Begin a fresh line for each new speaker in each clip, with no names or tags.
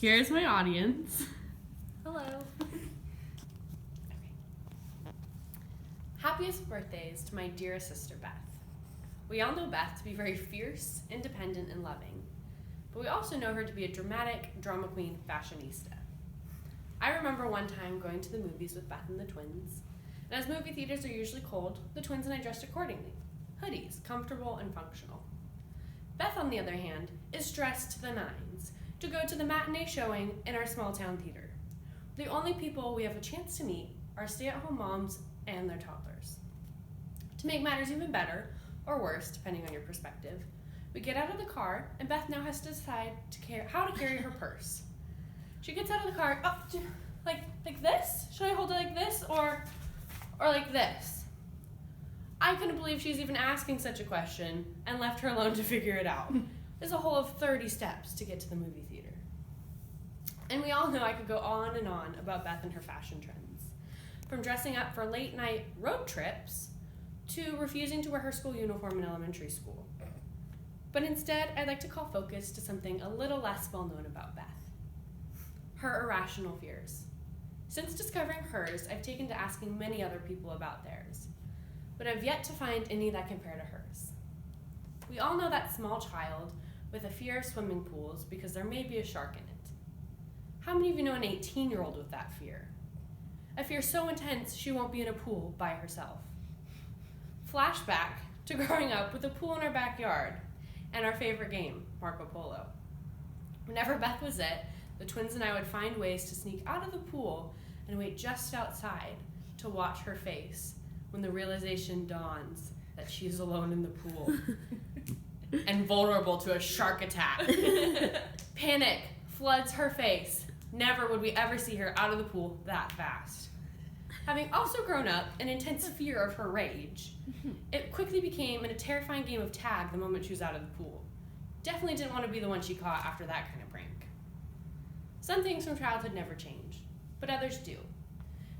Here's my audience.
Hello. Happiest birthdays to my dearest sister, Beth. We all know Beth to be very fierce, independent, and loving, but we also know her to be a dramatic, drama queen fashionista. I remember one time going to the movies with Beth and the twins, and as movie theaters are usually cold, the twins and I dressed accordingly. Hoodies, comfortable and functional. Beth, on the other hand, is dressed to the nines to go to the matinee showing in our small town theater. The only people we have a chance to meet are stay-at-home moms and their toddlers. To make matters even better, or worse, depending on your perspective, we get out of the car, and Beth now has to decide how to carry her purse. She gets out of the car, like this? Should I hold it like this, or like this? I couldn't believe she's even asking such a question, and left her alone to figure it out. There's a whole of 30 steps to get to the movie theater. And we all know I could go on and on about Beth and her fashion trends. From dressing up for late night road trips to refusing to wear her school uniform in elementary school. But instead, I'd like to call focus to something a little less well known about Beth. Her irrational fears. Since discovering hers, I've taken to asking many other people about theirs, but I've yet to find any that compare to hers. We all know that small child with a fear of swimming pools because there may be a shark in it. How many of you know an 18-year-old with that fear? A fear so intense she won't be in a pool by herself. Flashback to growing up with a pool in our backyard and our favorite game, Marco Polo. Whenever Beth was it, the twins and I would find ways to sneak out of the pool and wait just outside to watch her face when the realization dawns that she's alone in the pool and vulnerable to a shark attack. Panic floods her face. Never would we ever see her out of the pool that fast. Having also grown up in intense fear of her rage, it quickly became a terrifying game of tag the moment she was out of the pool. Definitely didn't want to be the one she caught after that kind of prank. Some things from childhood never change, but others do.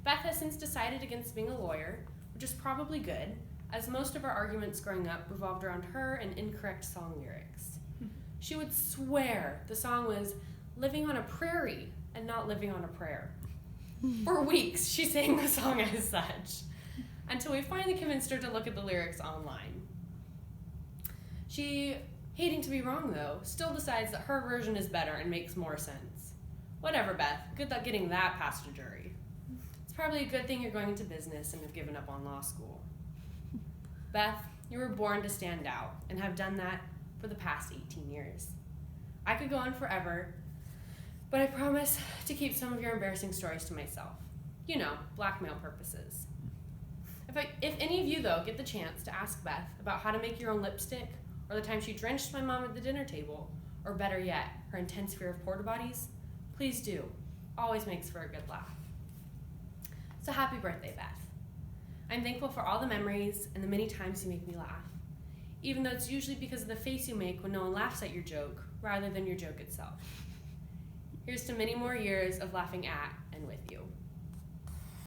Beth has since decided against being a lawyer, which is probably good, as most of our arguments growing up revolved around her and incorrect song lyrics. She would swear the song was living on a prairie and not living on a prayer. For weeks, she sang the song as such, until we finally convinced her to look at the lyrics online. She, hating to be wrong though, still decides that her version is better and makes more sense. Whatever, Beth, good luck getting that past a jury. It's probably a good thing you're going into business and have given up on law school. Beth, you were born to stand out and have done that for the past 18 years. I could go on forever, but I promise to keep some of your embarrassing stories to myself. You know, blackmail purposes. If any of you, though, get the chance to ask Beth about how to make your own lipstick, or the time she drenched my mom at the dinner table, or better yet, her intense fear of porta potties, please do. Always makes for a good laugh. So happy birthday, Beth. I'm thankful for all the memories and the many times you make me laugh, even though it's usually because of the face you make when no one laughs at your joke, rather than your joke itself. Here's to many more years of laughing at and with you.